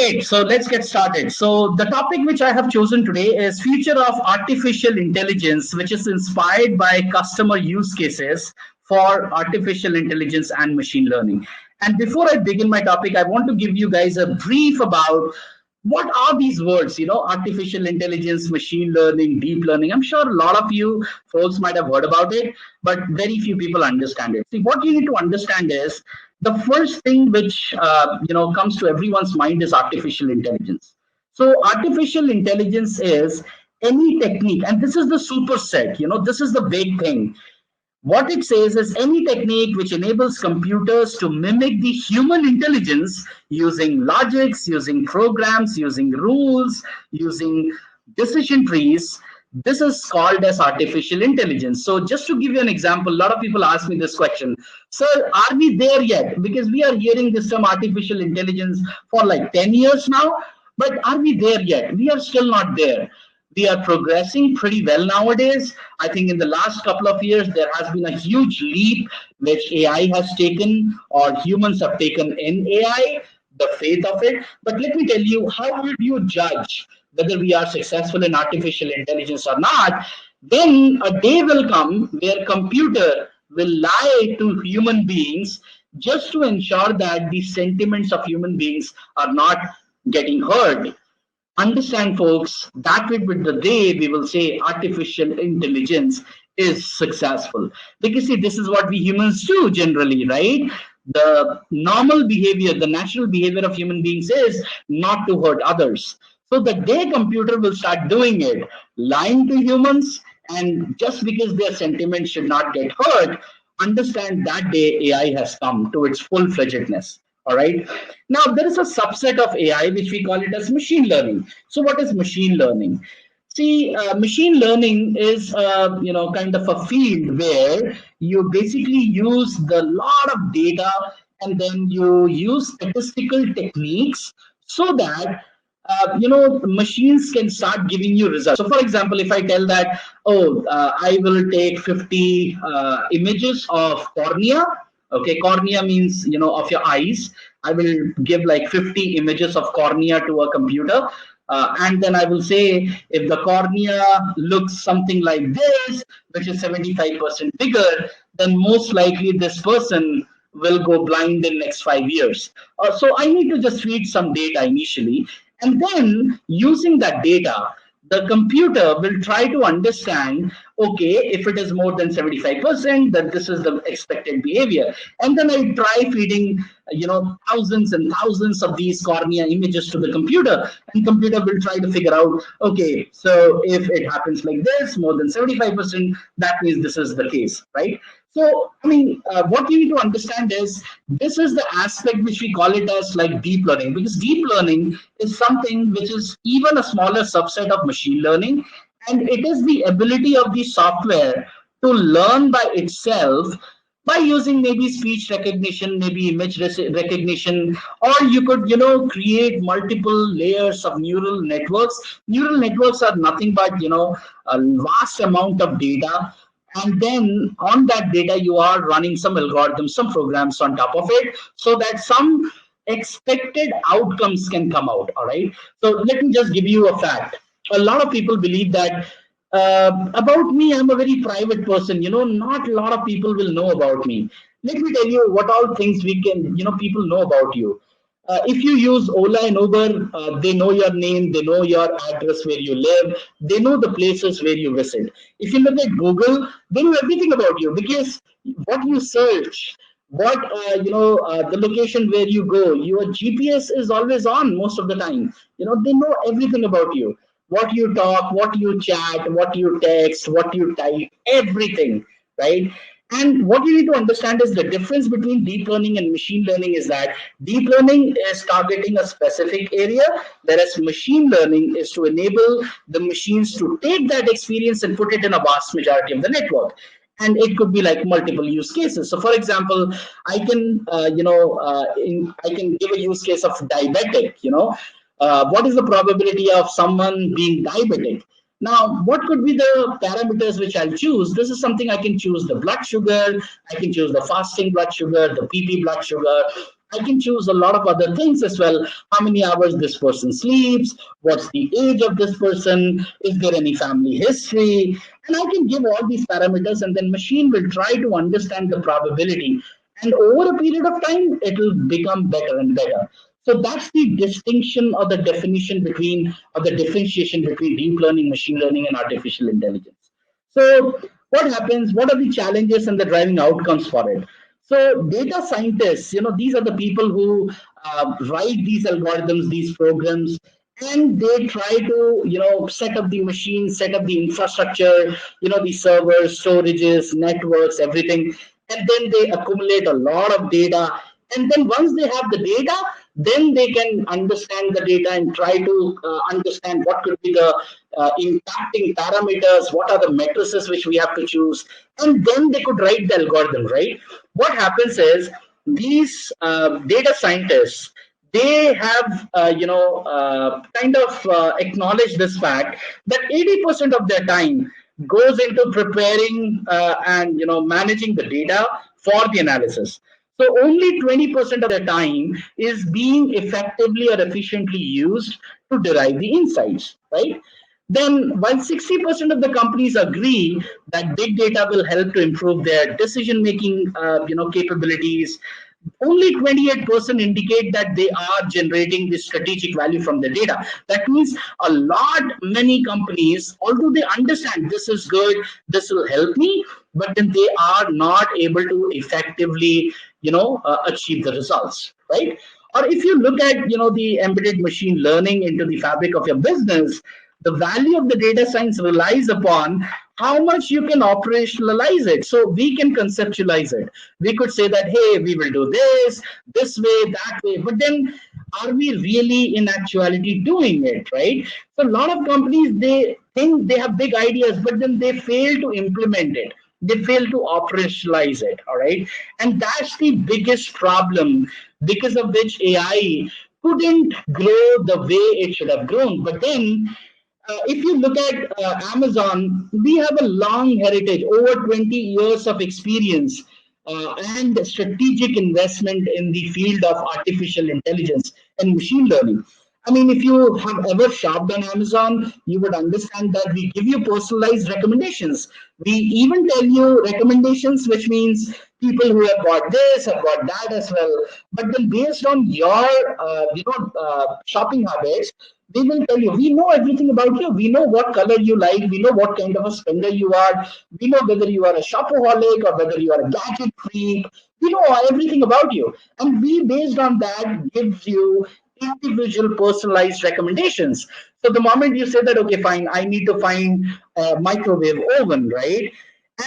Great. So let's get started. So the topic which I have chosen today is future of artificial intelligence, which is inspired by customer use cases for artificial intelligence and machine learning. And before I begin my topic, I want to give you guys a brief about what are these words, artificial intelligence, machine learning, deep learning. I'm sure a lot of you folks might have heard about it, but very few people understand it. See, what you need to understand is the first thing which comes to everyone's mind is artificial intelligence. So artificial intelligence is any technique, and this is the superset. This is the big thing. What it says is any technique which enables computers to mimic the human intelligence using logics, using programs, using rules, using decision trees. This is called as artificial intelligence. So just to give you an example, a lot of people ask me this question, sir, are we there yet? Because we are hearing this term artificial intelligence for like 10 years now, but are we there yet? We are still not there. We are progressing pretty well nowadays. I think in the last couple of years, there has been a huge leap which AI has taken or humans have taken in AI, the faith of it. But let me tell you, how would you judge whether we are successful in artificial intelligence or not? Then a day will come where computer will lie to human beings just to ensure that the sentiments of human beings are not getting heard. Understand, folks, that will be the day we will say artificial intelligence is successful. Because see, this is what we humans do generally, right? The normal behavior, the natural behavior of human beings is not to hurt others. So the day computer will start doing it, lying to humans, and just because their sentiments should not get hurt, understand that day AI has come to its full-fledgedness. All right. Now, there is a subset of AI which we call it as machine learning. So what is machine learning? See, machine learning is, kind of a field where you basically use the lot of data and then you use statistical techniques so that machines can start giving you results. So for example, if I tell that, I will take 50 images of cornea. Okay, cornea means, of your eyes. I will give like 50 images of cornea to a computer. And then I will say, if the cornea looks something like this, which is 75% bigger, then most likely this person will go blind in next 5 years. So I need to just feed some data initially. And then using that data, the computer will try to understand, okay, if it is more than 75%, then this is the expected behavior. And then I try feeding, thousands and thousands of these cornea images to the computer, and computer will try to figure out, okay, so if it happens like this, more than 75%, that means this is the case, right? So, I mean, what you need to understand is this is the aspect which we call it as like deep learning, because deep learning is something which is even a smaller subset of machine learning. And it is the ability of the software to learn by itself by using maybe speech recognition, maybe image recognition, or you could, create multiple layers of neural networks. Neural networks are nothing but, a vast amount of data, and then on that data you are running some algorithms, some programs on top of it, so that some expected outcomes can come out. All right, so let me just give you a fact. A lot of people believe that about me, I'm a very private person, not a lot of people will know about me. Let me tell you what all things we can, people know about you. If you use Ola and Uber, they know your name, they know your address where you live, they know the places where you visit. If you look at Google, they know everything about you because what you search, the location where you go, your GPS is always on most of the time. They know everything about you. What you talk, what you chat, what you text, what you type, everything, right? And what you need to understand is the difference between deep learning and machine learning is that deep learning is targeting a specific area, whereas machine learning is to enable the machines to take that experience and put it in a vast majority of the network. And it could be like multiple use cases. So, for example, I can, I can give a use case of diabetic. What is the probability of someone being diabetic? Now, what could be the parameters which I'll choose? This is something I can choose the blood sugar, I can choose the fasting blood sugar, the PP blood sugar, I can choose a lot of other things as well. How many hours this person sleeps, what's the age of this person, is there any family history, and I can give all these parameters, and then machine will try to understand the probability. And over a period of time, it will become better and better. So that's the distinction or the definition between, or the differentiation between deep learning, machine learning, and artificial intelligence. So what happens? What are the challenges and the driving outcomes for it? So data scientists, these are the people who write these algorithms, these programs, and they try to, set up the machine, set up the infrastructure, the servers, storages, networks, everything, and then they accumulate a lot of data. And then once they have the data, then they can understand the data and try to understand what could be the impacting parameters, what are the matrices which we have to choose, and then they could write the algorithm, right? What happens is these data scientists, they have kind of acknowledged this fact that 80% of their time goes into preparing and managing the data for the analysis. So only 20% of their time is being effectively or efficiently used to derive the insights, right? Then while 60% of the companies agree that big data will help to improve their decision making capabilities, only 28% indicate that they are generating the strategic value from the data. That means a lot, many companies, although they understand this is good, this will help me, but then they are not able to effectively, achieve the results, right? Or if you look at, the embedded machine learning into the fabric of your business, the value of the data science relies upon how much you can operationalize it. So we can conceptualize it. We could say that, hey, we will do this way, that way. But then are we really in actuality doing it, right? So a lot of companies, they think they have big ideas, but then they fail to implement it. They fail to operationalize it, all right? And that's the biggest problem, because of which AI couldn't grow the way it should have grown. But then if you look at Amazon, we have a long heritage, over 20 years of experience and strategic investment in the field of artificial intelligence and machine learning. I mean, if you have ever shopped on Amazon, you would understand that we give you personalized recommendations. We even tell you recommendations, which means people who have got this have got that as well. But then, based on your, shopping habits, they will tell you, we know everything about you. We know what color you like. We know what kind of a spender you are. We know whether you are a shopaholic or whether you are a gadget freak. We know everything about you. And we, based on that, gives you individual personalized recommendations. So the moment you say that, okay, fine, I need to find a microwave oven, right?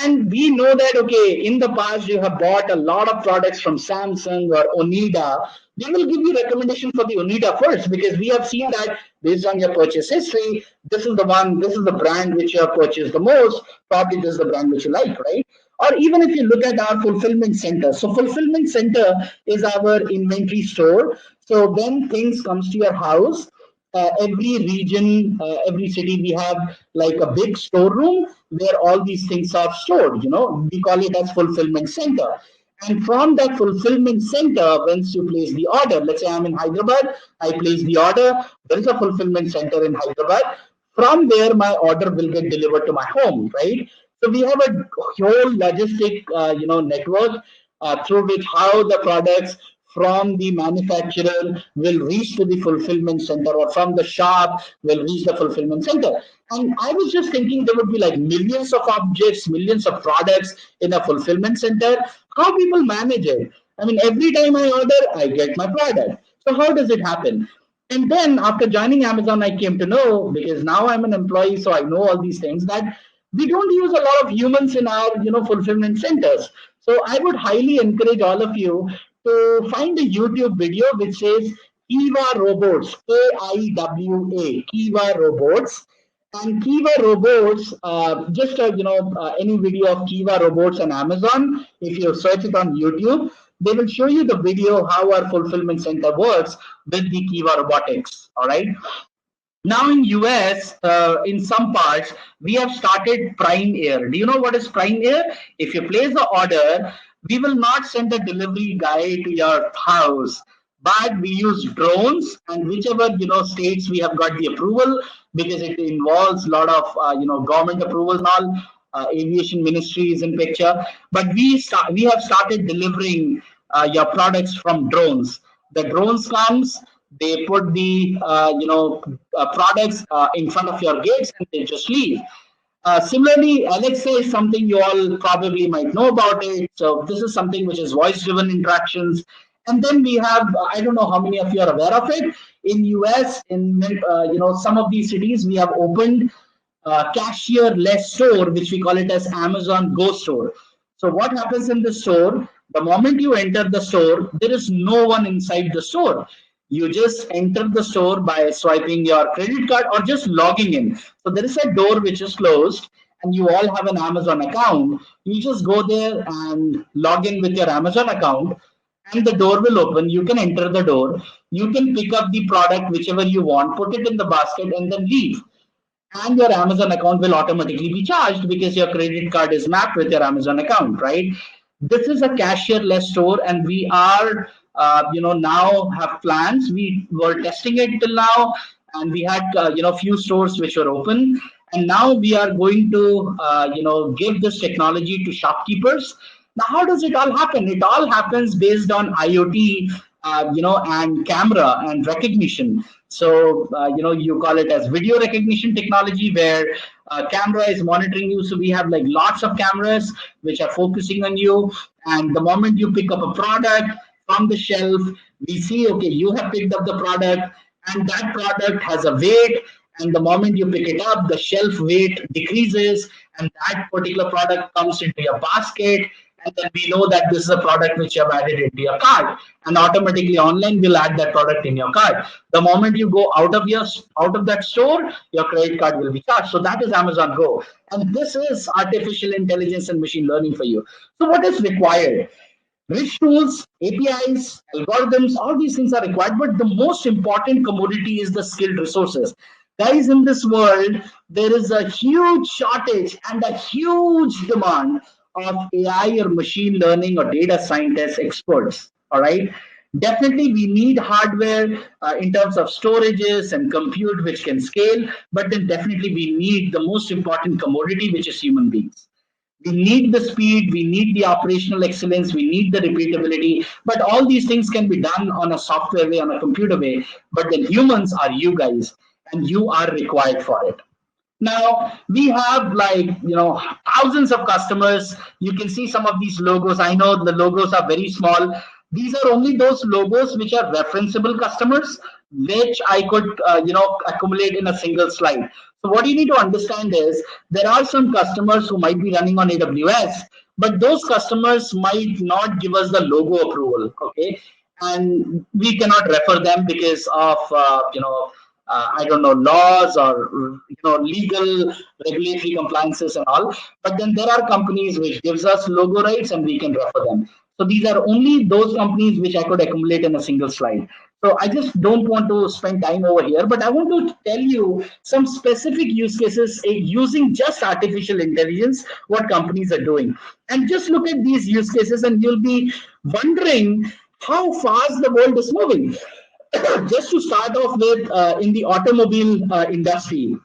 And we know that, okay, in the past you have bought a lot of products from Samsung or Onida. We will give you recommendation for the Onida first, because we have seen that based on your purchase history, this is the one, this is the brand which you have purchased the most. Probably this is the brand which you like, right? Or even if you look at our fulfillment center. So fulfillment center is our inventory store. So when things comes to your house, every region, every city, we have like a big storeroom where all these things are stored. We call it as fulfillment center. And from that fulfillment center, once you place the order, let's say I'm in Hyderabad, I place the order. There is a fulfillment center in Hyderabad. From there, my order will get delivered to my home, right? So we have a whole logistic, network through which how the products from the manufacturer will reach to the fulfillment center, or from the shop will reach the fulfillment center. And I was just thinking there would be like millions of objects, millions of products in a fulfillment center. How people manage it? I mean, every time I order, I get my product. So how does it happen? And then after joining Amazon, I came to know, because now I'm an employee, so I know all these things, that we don't use a lot of humans in our fulfillment centers. So I would highly encourage all of you to find a YouTube video which says Kiva Robots, Kiwa, Kiva Robots. And Kiva Robots, just any video of Kiva Robots on Amazon, if you search it on YouTube, they will show you the video how our fulfillment center works with the Kiva Robotics. All right. Now in US, in some parts, we have started Prime Air. Do you know what is Prime Air? If you place the order, We will not send a delivery guy to your house, but we use drones, and whichever states we have got the approval, because it involves a lot of government approvals and all. Aviation ministry is in picture, but we have started delivering your products from drones. The drones comes, they put the products in front of your gates, and they just leave. Similarly, Alexa is something you all probably might know about it. So this is something which is voice-driven interactions. And then we have, I don't know how many of you are aware of it. In US, in some of these cities, we have opened cashier-less store, which we call it as Amazon Go Store. So what happens in the store? The moment you enter the store, there is no one inside the store. You just enter the store by swiping your credit card or just logging in. So there is a door which is closed, and you all have an Amazon account. You just go there and log in with your Amazon account, and the door will open. You can enter the door. You can pick up the product whichever you want, put it in the basket, and then leave, and your Amazon account will automatically be charged because your credit card is mapped with your Amazon account, right? This is a cashier-less store, and we are, now have plans. We were testing it till now, and we had, few stores which were open, and now we are going to, give this technology to shopkeepers. Now, how does it all happen? It all happens based on IoT, and camera and recognition. So, you call it as video recognition technology, where camera is monitoring you. So we have like lots of cameras which are focusing on you. And the moment you pick up a product from the shelf, we see, okay, you have picked up the product, and that product has a weight. And the moment you pick it up, the shelf weight decreases, and that particular product comes into your basket. And then we know that this is a product which you have added into your cart, and automatically online will add that product in your cart. The moment you go out of that store, your credit card will be charged. So that is Amazon Go, and this is artificial intelligence and machine learning for you. So what is required? Rich tools, APIs, algorithms, all these things are required, but the most important commodity is the skilled resources. Guys, in this world, there is a huge shortage and a huge demand of AI or machine learning or data scientist experts. All right. Definitely, we need hardware in terms of storages and compute which can scale, but then definitely we need the most important commodity, which is human beings. We need the speed, we need the operational excellence, we need the repeatability, but all these things can be done on a software way, on a computer way. But then humans are you guys, and you are required for it. Now we have like thousands of customers. You can see some of these logos. I know the logos are very small. These are only those logos which are referenceable customers, which I could accumulate in a single slide. So what you need to understand is there are some customers who might be running on AWS, but those customers might not give us the logo approval. Okay, and we cannot refer them because of I don't know, laws or legal regulatory compliances and all. But then there are companies which gives us logo rights, and we can refer them. So these are only those companies which I could accumulate in a single slide. So I just don't want to spend time over here, but I want to tell you some specific use cases using just artificial intelligence, what companies are doing. And just look at these use cases, and you'll be wondering how fast the world is moving. Just to start off with, in the automobile industry,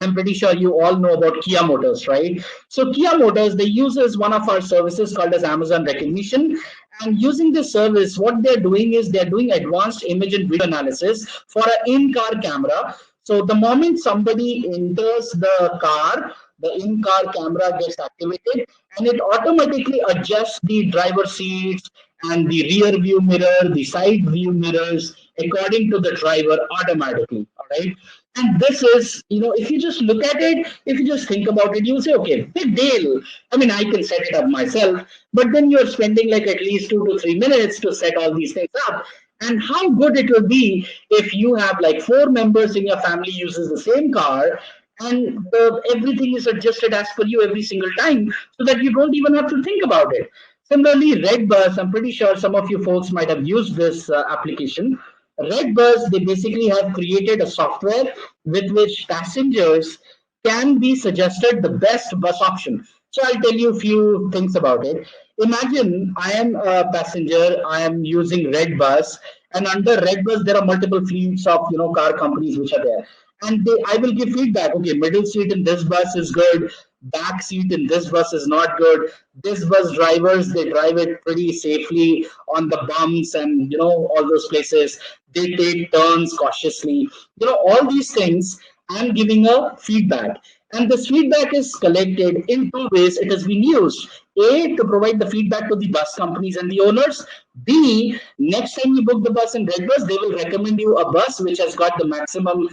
I'm pretty sure you all know about Kia Motors, right? So Kia Motors, they use as one of our services called as Amazon Recognition. And using this service, what they're doing is they're doing advanced image and video analysis for an in-car camera. So the moment somebody enters the car, the in-car camera gets activated, and it automatically adjusts the driver seats and the rear view mirror, the side view mirrors according to the driver automatically. All right. And this is, if you just look at it, if you just think about it, you say, okay, big deal. I mean, I can set it up myself, but then you're spending like at least 2 to 3 minutes to set all these things up. And how good it will be if you have like 4 members in your family uses the same car, and everything is adjusted as per you every single time, so that you don't even have to think about it. Similarly, Redbus, I'm pretty sure some of you folks might have used this application. Redbus, they basically have created a software with which passengers can be suggested the best bus option. So I'll tell you a few things about it. Imagine I am a passenger, I am using Red Bus, and under Red Bus there are multiple fleets of car companies which are there, and I will give feedback. Okay, middle seat in this bus is good, back seat in this bus is not good. This bus drivers, they drive it pretty safely on the bumps and all those places. They take turns cautiously. All these things. I'm giving a feedback. And this feedback is collected in two ways. It has been used. A, to provide the feedback to the bus companies and the owners. B, next time you book the bus in Red Bus, they will recommend you a bus which has got the maximum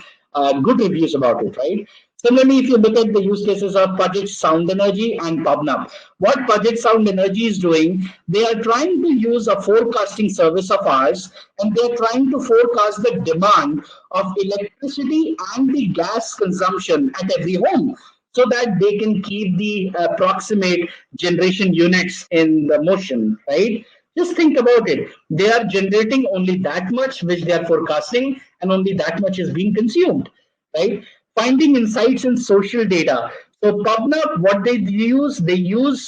good reviews about it, right? Similarly, if you look at the use cases of Project Sound Energy and PubNub, what Project Sound Energy is doing, they are trying to use a forecasting service of ours, and they're trying to forecast the demand of electricity and the gas consumption at every home, so that they can keep the approximate generation units in the motion, right? Just think about it. They are generating only that much which they are forecasting, and only that much is being consumed, right? Finding insights in social data. So PubNub, what they use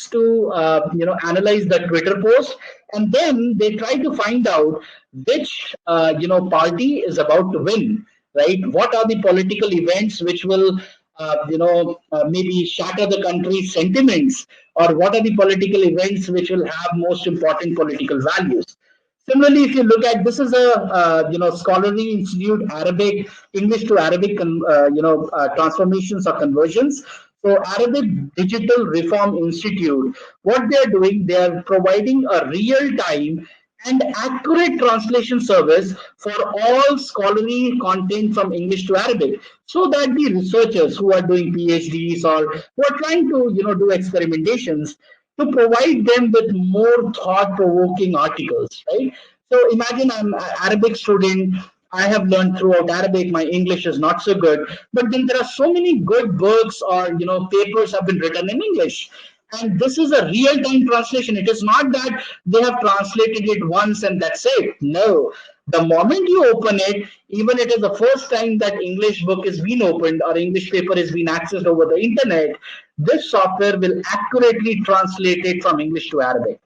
to analyze the Twitter post, and then they try to find out which party is about to win, right? What are the political events which will maybe shatter the country's sentiments, or what are the political events which will have most important political values. Similarly, if you look at, this is a scholarly institute, Arabic English to Arabic transformations or conversions. So Arabic Digital Reform Institute, what they are doing, they are providing a real time and accurate translation service for all scholarly content from English to Arabic, so that the researchers who are doing PhDs or who are trying to do experimentations, to provide them with more thought-provoking articles, right? So imagine I'm an Arabic student. I have learned throughout Arabic. My English is not so good, but then there are so many good books or papers have been written in English, and this is a real-time translation. It is not that they have translated it once and that's it. No, the moment you open it, even it is the first time that English book is being opened or English paper is being accessed over the internet, this software will accurately translate it from English to Arabic.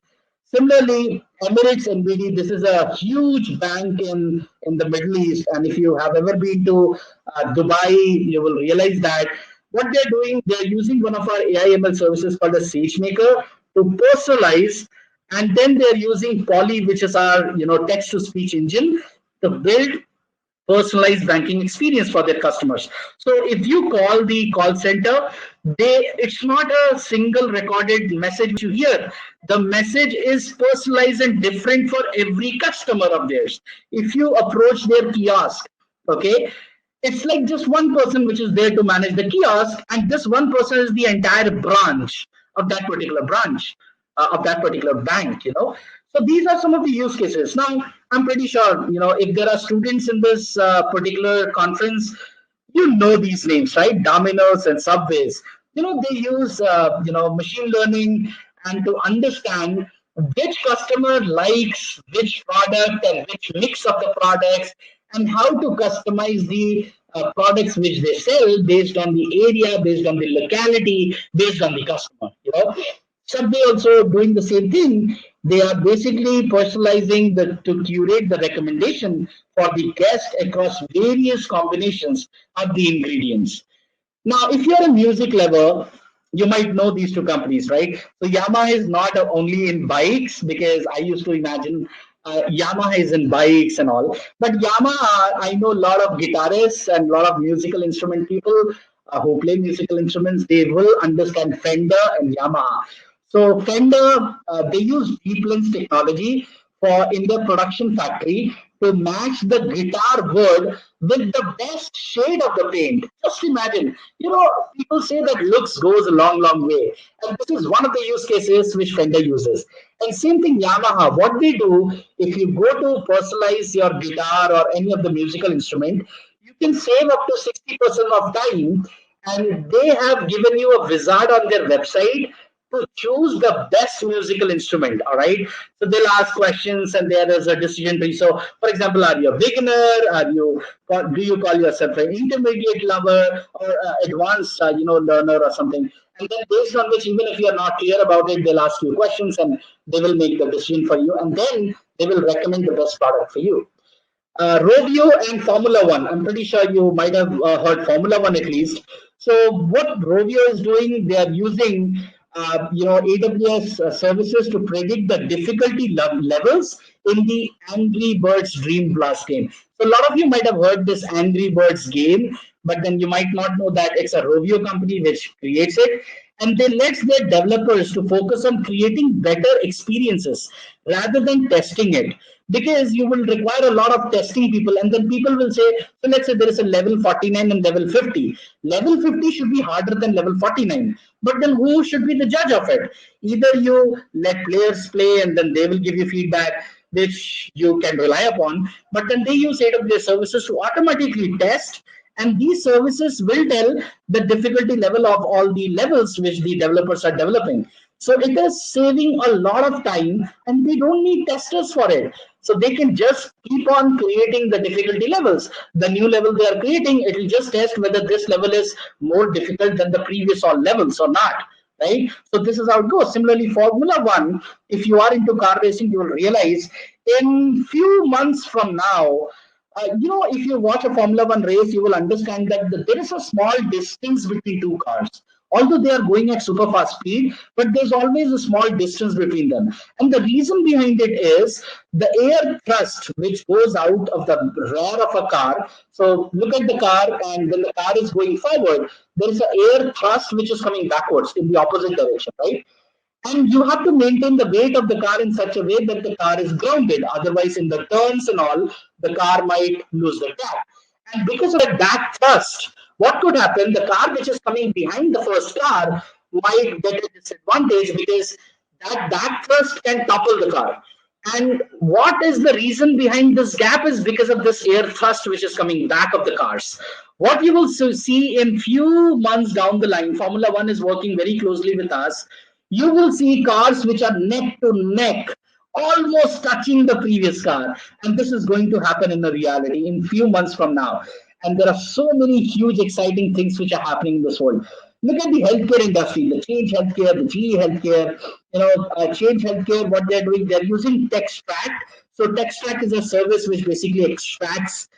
Similarly, Emirates NBD, this is a huge bank in the Middle East. And if you have ever been to Dubai, you will realize that what they're doing, they're using one of our AI/ML services called a SageMaker to personalize. And then they're using Poly, which is our text to speech engine, to build personalized banking experience for their customers. So if you call the call center, it's not a single recorded message which you hear. The message is personalized and different for every customer of theirs. If you approach their kiosk, okay, it's like just one person which is there to manage the kiosk, and this one person is the entire branch of that particular branch of that particular bank. So these are some of the use cases. Now, I'm pretty sure, if there are students in this particular conference, these names, right? Domino's and Subways. They use, machine learning and to understand which customer likes which product and which mix of the products, and how to customize the products which they sell based on the area, based on the locality, based on the customer. Subway also doing the same thing. They are basically personalizing to curate the recommendation for the guest across various combinations of the ingredients. Now, if you're a music lover, you might know these two companies, right? So Yamaha is not only in bikes, because I used to imagine Yamaha is in bikes and all. But Yamaha, I know a lot of guitarists and a lot of musical instrument people who play musical instruments. They will understand Fender and Yamaha. So Fender, they use deep lens technology for in their production factory to match the guitar wood with the best shade of the paint. Just imagine, people say that looks goes a long, long way. And this is one of the use cases which Fender uses. And same thing, Yamaha, what they do, if you go to personalize your guitar or any of the musical instrument, you can save up to 60% of time. And they have given you a wizard on their website to choose the best musical instrument. All right. So they'll ask questions, and there is a decision tree. So, for example, are you a beginner? Do you call yourself an intermediate lover or advanced, learner or something? And then based on which, even if you are not clear about it, they'll ask you questions and they will make the decision for you, and then they will recommend the best product for you. Rovio and Formula One. I'm pretty sure you might have heard Formula One at least. So what Rovio is doing, they are using AWS services to predict the difficulty levels in the Angry Birds Dream Blast game. So a lot of you might have heard this Angry Birds game, but then you might not know that it's a Rovio company which creates it. And they let their developers to focus on creating better experiences rather than testing it, because you will require a lot of testing people, and then people will say, so let's say there is a level 49 and level 50. Level 50 should be harder than level 49, but then who should be the judge of it? Either you let players play and then they will give you feedback which you can rely upon, but then they use AWS services to automatically test, and these services will tell the difficulty level of all the levels which the developers are developing. So it is saving a lot of time, and they don't need testers for it. So they can just keep on creating the difficulty levels. The new level they are creating, it will just test whether this level is more difficult than the previous all levels or not. Right? So this is how it goes. Similarly, Formula One, if you are into car racing, you will realize in few months from now, if you watch a Formula One race, you will understand that there is a small distance between two cars. Although they are going at super fast speed, but there's always a small distance between them. And the reason behind it is the air thrust which goes out of the rear of a car. So look at the car, and when the car is going forward, there is an air thrust which is coming backwards in the opposite direction, right? And you have to maintain the weight of the car in such a way that the car is grounded. Otherwise, in the turns and all, the car might lose the track. And because of that back thrust, what could happen? The car which is coming behind the first car might get a disadvantage, because that back thrust can topple the car. And what is the reason behind this gap is because of this air thrust which is coming back of the cars. What you will see in few months down the line, Formula One is working very closely with us. You will see cars which are neck to neck, almost touching the previous car. And this is going to happen in the reality in few months from now. And there are so many huge, exciting things which are happening in this world. Look at the healthcare industry, the Change Healthcare, the GE Healthcare. Change Healthcare, what they're doing, they're using TextTrack. So TextTrack is a service which basically extracts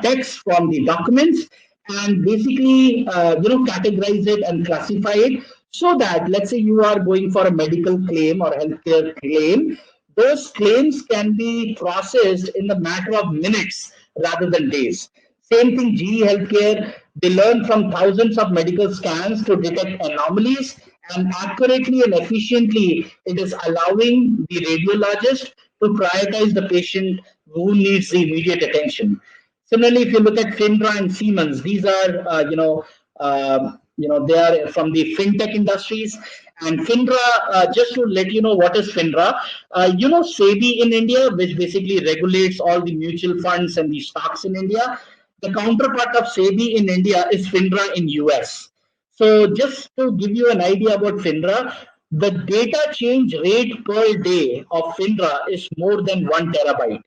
text from the documents and basically categorize it and classify it, so that, let's say, you are going for a medical claim or healthcare claim, those claims can be processed in the matter of minutes rather than days. Same thing, GE Healthcare, they learn from thousands of medical scans to detect anomalies, and accurately and efficiently it is allowing the radiologist to prioritize the patient who needs the immediate attention. Similarly, if you look at FINRA and Siemens, these are, they are from the fintech industries. And FINRA, just to let you know what is FINRA, SEBI in India, which basically regulates all the mutual funds and the stocks in India. The counterpart of SEBI in India is FINRA in US. So just to give you an idea about FINRA, the data change rate per day of FINRA is more than 1 terabyte.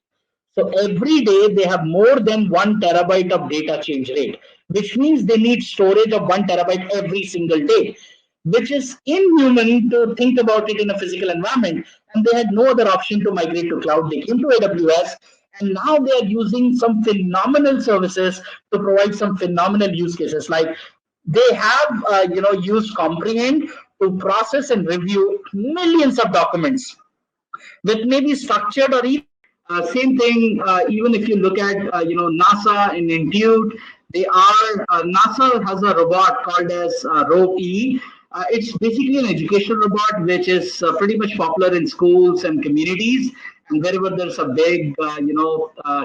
So every day they have more than 1 terabyte of data change rate, which means they need storage of 1 terabyte every single day, which is inhuman to think about it in a physical environment. And they had no other option to migrate to cloud. They came to AWS, and now they are using some phenomenal services to provide some phenomenal use cases. Like they have, used Comprehend to process and review millions of documents with maybe structured or same thing. Even if you look at NASA and Intuit, they are NASA has a robot called as ROPE. It's basically an educational robot which is pretty much popular in schools and communities. And wherever there's a big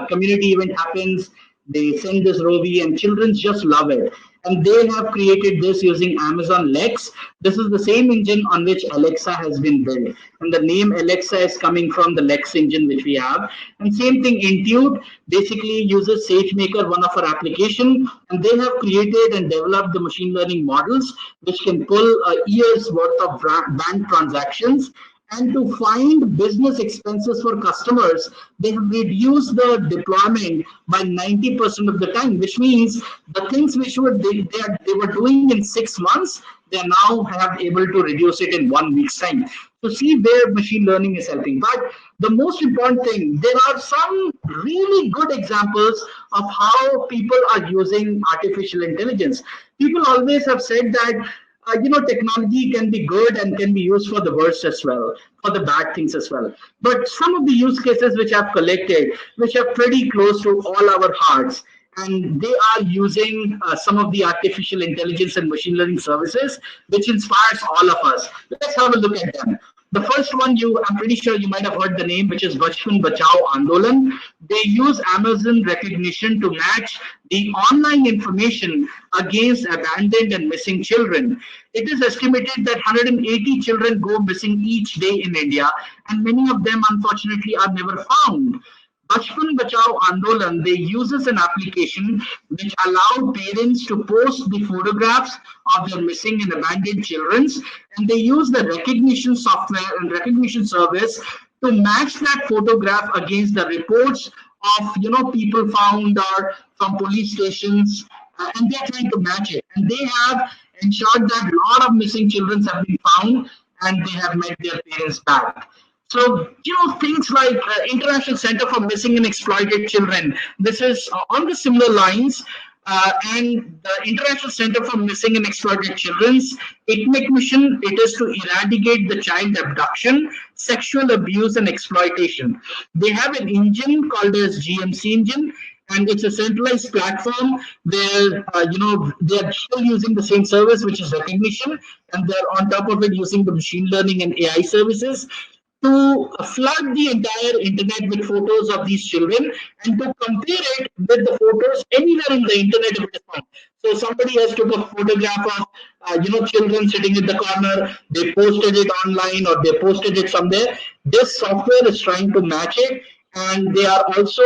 community event happens, they send this Rovi, and children just love it. And they have created this using Amazon Lex. This is the same engine on which Alexa has been built. And the name Alexa is coming from the Lex engine which we have. And same thing, Intuit basically uses SageMaker, one of our application, and they have created and developed the machine learning models which can pull a year's worth of bank transactions. And to find business expenses for customers, they have reduced the deployment by 90% of the time, which means the things which they were doing in 6 months, they are now have able to reduce it in 1 week's time. So see where machine learning is helping. But the most important thing, there are some really good examples of how people are using artificial intelligence. People always have said that technology can be good and can be used for the worst as well, for the bad things as well. But some of the use cases which I've collected, which are pretty close to all our hearts, and they are using some of the artificial intelligence and machine learning services, which inspires all of us. Let's have a look at them. The first one, I'm pretty sure you might have heard the name, which is Bachpan Bachao Andolan. They use Amazon recognition to match the online information against abandoned and missing children. It is estimated that 180 children go missing each day in India, and many of them, unfortunately, are never found. Bachpan Bachao Andolan, they uses an application which allowed parents to post the photographs of their missing and abandoned children, and they use the recognition software and recognition service to match that photograph against the reports of people found or from police stations, and they're trying to match it. And they have ensured that a lot of missing children have been found and they have met their parents back. So, things like International Center for Missing and Exploited Children, this is on the similar lines. And the International Center for Missing and Exploited Children's ICMEC mission, it is to eradicate the child abduction, sexual abuse, and exploitation. They have an engine called as GMC engine, and it's a centralized platform where they're still using the same service, which is recognition, and they're on top of it using the machine learning and AI services to flood the entire internet with photos of these children and to compare it with the photos anywhere in the internet if it is found. So somebody has took a photograph of children sitting in the corner, they posted it online or they posted it somewhere. This software is trying to match it, and they are also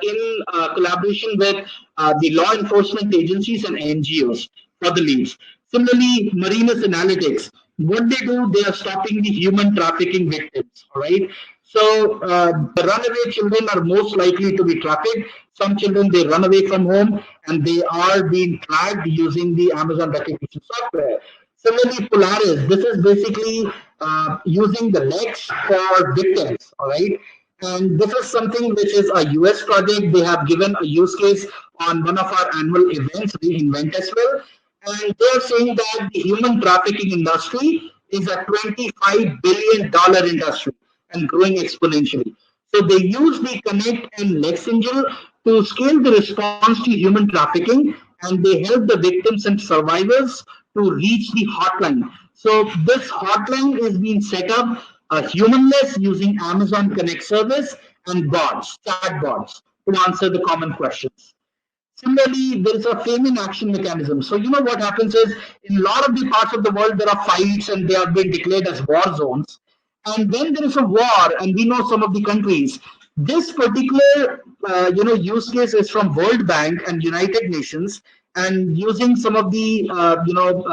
in collaboration with the law enforcement agencies and NGOs for the leads. Similarly, Marinus Analytics, what they do, they are stopping the human trafficking victims. All right. So the runaway children are most likely to be trafficked. Some children, they run away from home and they are being tracked using the Amazon recognition software. Similarly, Polaris, this is basically using the legs for victims. All right. And this is something which is a US project. They have given a use case on one of our annual events, Reinvent as well. And they're saying that the human trafficking industry is a $25 billion industry and growing exponentially. So they use the Connect and Lex engine to scale the response to human trafficking, and they help the victims and survivors to reach the hotline. So this hotline is being set up humanless using Amazon Connect service and bots, chat bots, to answer the common questions. Similarly, there is a famine action mechanism. So, what happens is in a lot of the parts of the world, there are fights and they have been declared as war zones. And when there is a war, and we know some of the countries, this particular, use case is from World Bank and United Nations, and using some of the,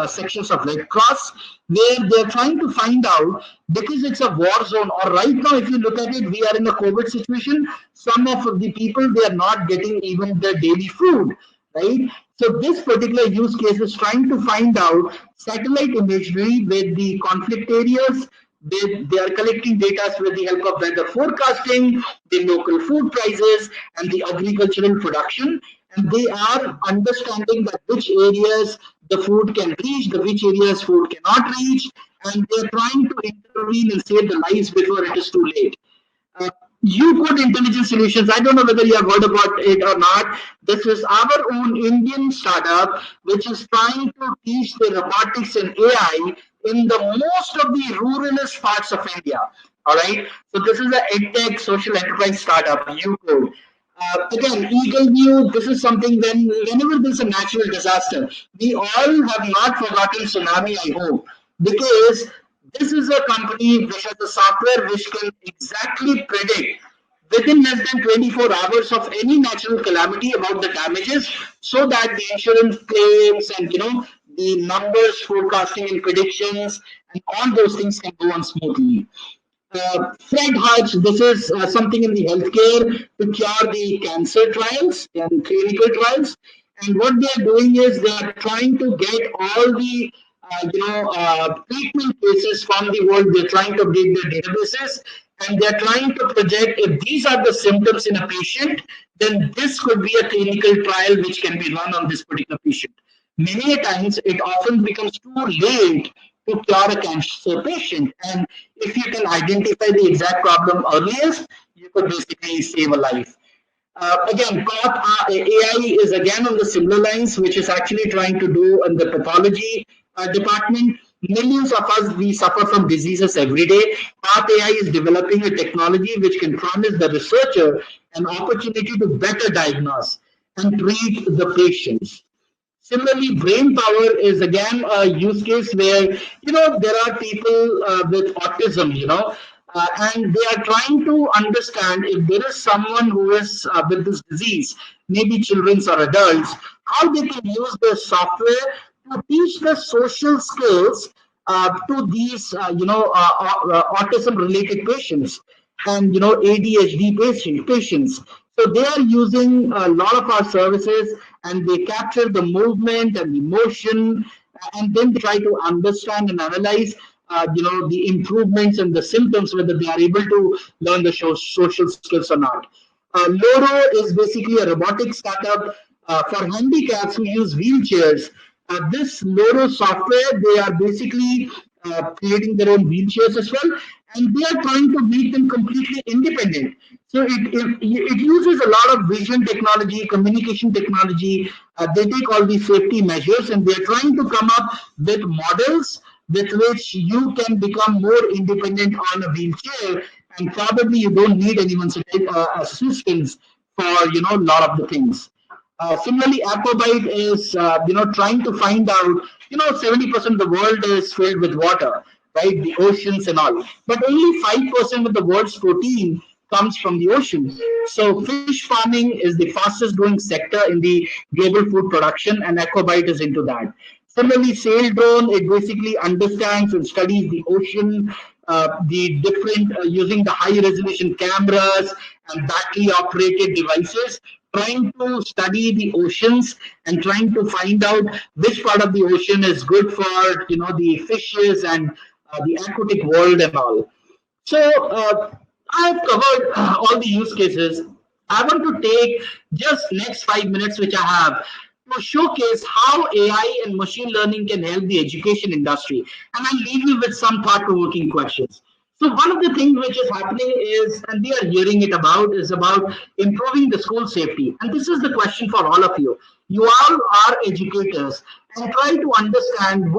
sections of Red Cross, where they're trying to find out, because it's a war zone, or right now, if you look at it, we are in a COVID situation. Some of the people, they are not getting even their daily food, right? So this particular use case is trying to find out satellite imagery with the conflict areas. They are collecting data with the help of weather forecasting, the local food prices, and the agricultural production. And they are understanding that which areas the food can reach, the which areas food cannot reach, and they're trying to intervene and save the lives before it is too late. Uh, you put intelligence solutions. I don't know whether you have heard about it or not. This is our own Indian startup which is trying to teach the robotics and AI in the most of the ruralist parts of India. All right. So this is a edtech social enterprise startup, UCode. Again, Eagle View, this is something whenever there's a natural disaster, we all have not forgotten tsunami, I hope, because this is a company which has a software which can exactly predict within less than 24 hours of any natural calamity about the damages, so that the insurance claims and the numbers forecasting and predictions and all those things can go on smoothly. Fred Hutch, this is something in the healthcare to cure the cancer trials and clinical trials. And what they are doing is they are trying to get all the treatment cases from the world. They're trying to update their databases, and they're trying to project if these are the symptoms in a patient, then this could be a clinical trial which can be run on this particular patient. Many a times, it often becomes too late to cure a cancer patient, and if you can identify the exact problem earliest, you could basically save a life. Again, AI is again on the similar lines, which is actually trying to do in the pathology department. Millions of us, we suffer from diseases every day. Path AI is developing a technology which can promise the researcher an opportunity to better diagnose and treat the patients. Similarly, brain power is again a use case where there are people with autism, and they are trying to understand if there is someone who is with this disease, maybe children or adults, how they can use the software to teach the social skills to these, autism-related patients and ADHD patients. So they are using a lot of our services, and they capture the movement and the motion, and then they try to understand and analyze, the improvements and the symptoms, whether they are able to learn the social skills or not. Loro is basically a robotic startup for handicaps who use wheelchairs. This Loro software, they are basically creating their own wheelchairs as well, and they are trying to make them completely independent. So it uses a lot of vision technology, communication technology. They take all these safety measures, and they're trying to come up with models with which you can become more independent on a wheelchair, and probably you don't need anyone's assistance for a lot of the things. Similarly, Aquabite is trying to find out. 70% of the world is filled with water, right? The oceans and all, but only 5% of the world's protein comes from the ocean. So fish farming is the fastest growing sector in the global food production, and Aquabite is into that. Similarly, Sail Drone, it basically understands and studies the ocean, the different using the high resolution cameras and battery operated devices, trying to study the oceans and trying to find out which part of the ocean is good for the fishes and the aquatic world and all. So I've covered all the use cases. I want to take just next 5 minutes which I have to showcase how AI and machine learning can help the education industry, and I'll leave you with some thought-provoking questions. So one of the things which is happening is, and we are hearing it about, is about improving the school safety. And this is the question for all of you. You all are educators, and try to understand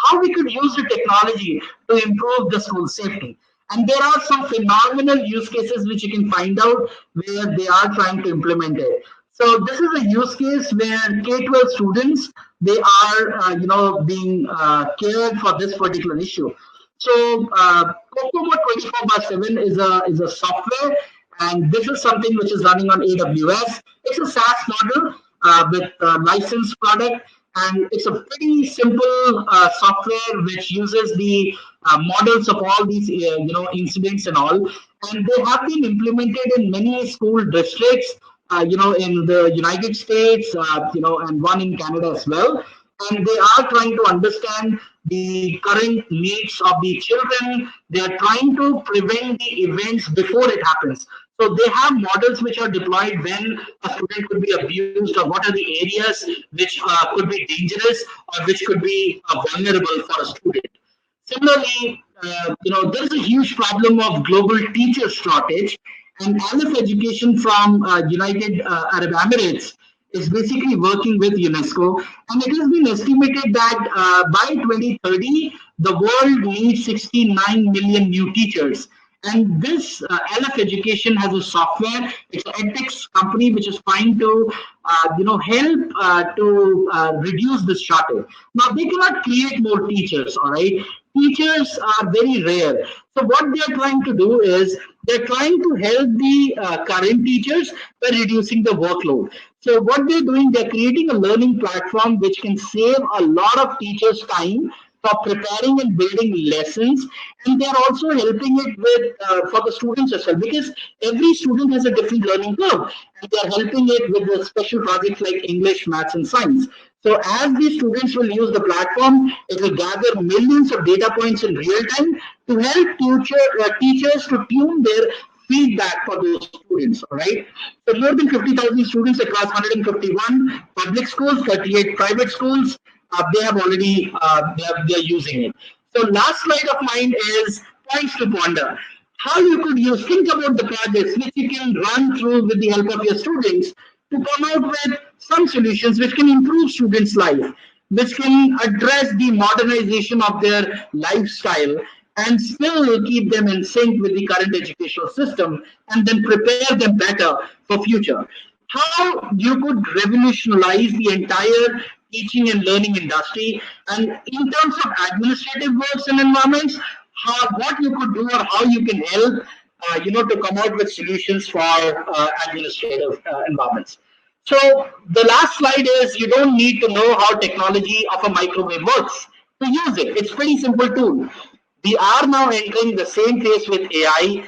how we could use the technology to improve the school safety. And there are some phenomenal use cases which you can find out where they are trying to implement it. So this is a use case where K-12 students, they are being cared for this particular issue. So Kokomo 24/7 is a software, and this is something which is running on AWS. It's a SaaS model with a licensed product, and it's a pretty simple software which uses the models of all these incidents and all, and they have been implemented in many school districts, in the United States, and one in Canada as well. And they are trying to understand the current needs of the children. They are trying to prevent the events before it happens. So they have models which are deployed when a student could be abused, or what are the areas which could be dangerous or which could be vulnerable for a student. Similarly, there is a huge problem of global teacher shortage, and Aleph Education from United Arab Emirates is basically working with UNESCO, and it has been estimated that by 2030, the world needs 69 million new teachers. And this Aleph Education has a software. It's an edtech company which is trying to, help to reduce this shortage. Now they cannot create more teachers. All right, teachers are very rare. So what they are trying to do is they're trying to help the current teachers by reducing the workload. So what they're doing, they're creating a learning platform which can save a lot of teachers' time for preparing and building lessons, and they're also helping it with for the students as well, because every student has a different learning curve, and they're helping it with the special projects like English, maths, and science. So as these students will use the platform, it will gather millions of data points in real time to help teachers to tune their feedback for those students. All right. So more than 50,000 students across 151 public schools, 38 private schools, they have already they are using it. So last slide of mine is points to ponder. How you could use, think about the projects which you can run through with the help of your students to come out with some solutions which can improve students' life, which can address the modernization of their lifestyle and still keep them in sync with the current educational system and then prepare them better for future. How you could revolutionize the entire teaching and learning industry, and in terms of administrative works and environments, what you could do or how you can help to come out with solutions for administrative environments. So the last slide is, you don't need to know how technology of a microwave works to use it. It's pretty simple tool. We are now entering the same phase with AI,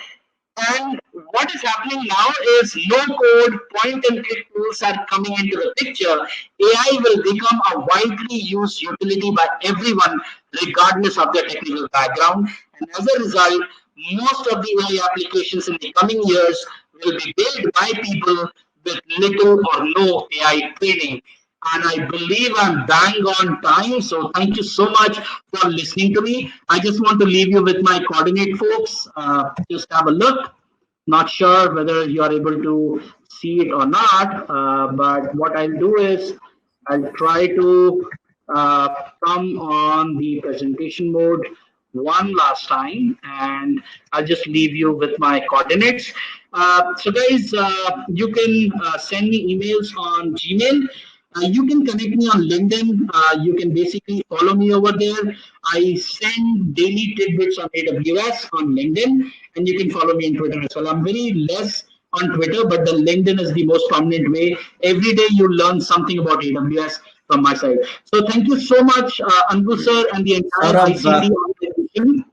and what is happening now is no code, point and click tools are coming into the picture. AI will become a widely used utility by everyone, regardless of their technical background. And as a result, most of the AI applications in the coming years will be built by people with little or no AI training. And I believe I'm bang on time. So thank you so much for listening to me. I just want to leave you with my coordinate, folks. Just have a look. Not sure whether you are able to see it or not, but what I'll do is I'll try to come on the presentation mode one last time, and I'll just leave you with my coordinates. So guys, you can send me emails on Gmail. You can connect me on LinkedIn. You can basically follow me over there. I send daily tidbits on AWS on LinkedIn, and you can follow me on Twitter as well. I'm very less on Twitter, but the LinkedIn is the most prominent way. Every day you learn something about AWS from my side. So thank you so much, Anbu sir, and the entire Saurabh, ICT organization.